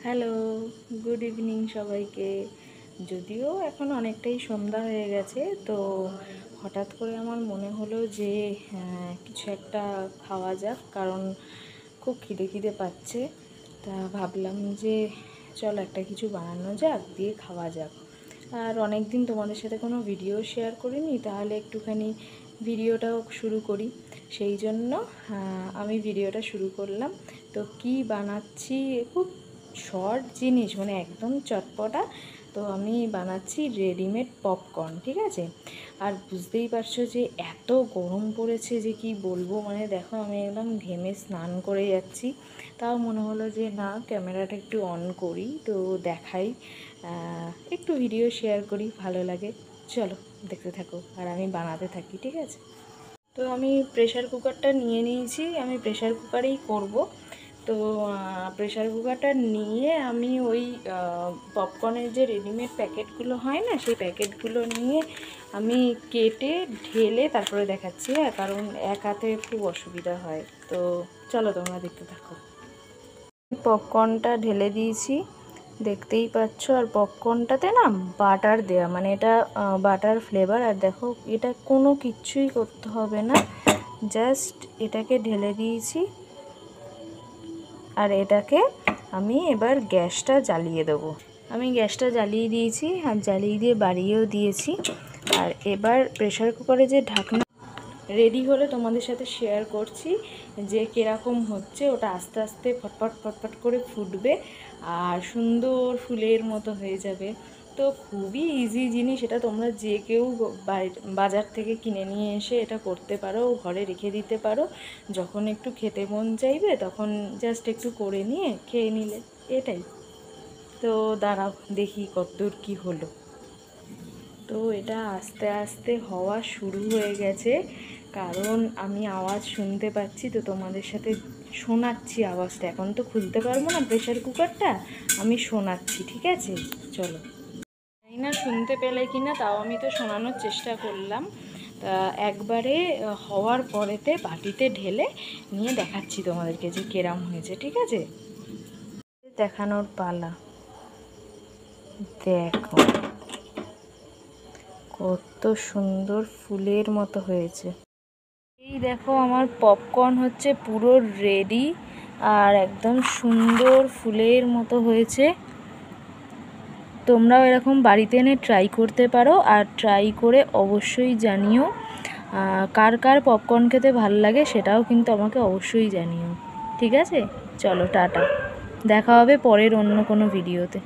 Hello, good evening সবাইকে। যদিও এখন অনেকটাই সন্ধ্যা হয়ে গেছে, তো হঠাৎ করে আমার মনে হলো যে কিছু একটা খাওয়া যাক, কারণ খুব খিদে পাচ্ছে। তা ভাবলাম যে চলো একটা কিছু বানানো যাক, দিয়ে খাওয়া যাক। আর অনেক দিন তোমাদের সাথে কোনো ভিডিও শেয়ার করিনি, তাহলে একটুখানি ভিডিওটাও শুরু করি। সেই জন্য আমি ভিডিওটা শুরু করলাম। তো কি বানাচ্ছি, খুব শর্ট জিনিস, মানে একদম চটপটা। তো আমি বানাচ্ছি রেডিমেড পপকর্ন, ঠিক আছে। আর বুঝতেই পারছো যে এত গরম পড়েছে যে কি বলবো, মানে দেখো আমি একদম ঘেমে স্নান করে যাচ্ছি। তাও মনে হলো যে না, ক্যামেরাটা একটু অন করি, তো দেখাই, একটু ভিডিও শেয়ার করি, ভালো লাগে। চলো দেখতে থাকো আর আমি বানাতে থাকি, ঠিক আছে। তো আমি প্রেশার কুকারটা নিয়ে নিয়েছি, আমি প্রেশার কুকারেই করব। তো প্রেশার কুকারটা নিয়ে আমি ওই পপকর্নের যে রেডিমেড প্যাকেটগুলো হয় না, সেই প্যাকেটগুলো নিয়ে আমি কেটে ঢেলে তারপরে দেখাচ্ছি, কারণ এক হাতে খুব অসুবিধা হয়। তো চলো তোমরা দেখতে থাকো। পপকর্নটা ঢেলে দিয়েছি, দেখতেই পাচ্ছ। আর পপকর্নটাতে না বাটার দেয়া, মানে এটা বাটার ফ্লেভার। আর দেখো এটা কোনো কিচ্ছুই করতে হবে না, জাস্ট এটাকে ঢেলে দিয়েছি। আর এটাকে আমি এবার গ্যাসটা জ্বালিয়ে দেবো। আমি গ্যাসটা জ্বালিয়ে দিয়েছি, আর জ্বালিয়ে দিয়ে বাড়িয়েও দিয়েছি। আর এবার প্রেশার কুকারে যে ঢাকনা রেডি হলে তোমাদের সাথে শেয়ার করছি যে কীরকম হচ্ছে। ওটা আস্তে আস্তে ফটফট ফটফট করে ফুটবে আর সুন্দর ফুলের মতো হয়ে যাবে। তো খুবই ইজি জিনিস এটা, তোমরা যে কেউ বাজার থেকে কিনে নিয়ে এসে এটা করতে পারো, ঘরে রেখে দিতে পারো। যখন একটু খেতে মন চাইবে তখন জাস্ট একটু করে নিয়ে খেয়ে নিলে, এটাই। তো দাঁড়াও দেখি কতদূর কী হলো। তো এটা আস্তে আস্তে হওয়া শুরু হয়ে গেছে, কারণ আমি আওয়াজ শুনতে পাচ্ছি, তো তোমাদের সাথে শোনাচ্ছি আওয়াজটা। এখন তো খুলতে পারবো না প্রেশার কুকারটা, আমি শোনাচ্ছি, ঠিক আছে। চলো, জানি না শুনতে পেলে কি না, তাও আমি তো শোনানোর চেষ্টা করলাম। তা একবারে হওয়ার পরেতে বাটিতে ঢেলে নিয়ে দেখাচ্ছি তোমাদেরকে যে কেরাম হয়েছে, ঠিক আছে। দেখানোর পালা। দেখো কত সুন্দর ফুলের মতো হয়েছে। এই দেখো আমার পপকর্ন হচ্ছে পুরো রেডি, আর একদম সুন্দর ফুলের মতো হয়েছে। তোমরাও এরকম বাড়িতে এনে ট্রাই করতে পারো, আর ট্রাই করে অবশ্যই জানিও কার কার পপকর্ন খেতে ভালো লাগে, সেটাও কিন্তু আমাকে অবশ্যই জানিও, ঠিক আছে। চলো টাটা, দেখা হবে পরের অন্য কোনো ভিডিওতে।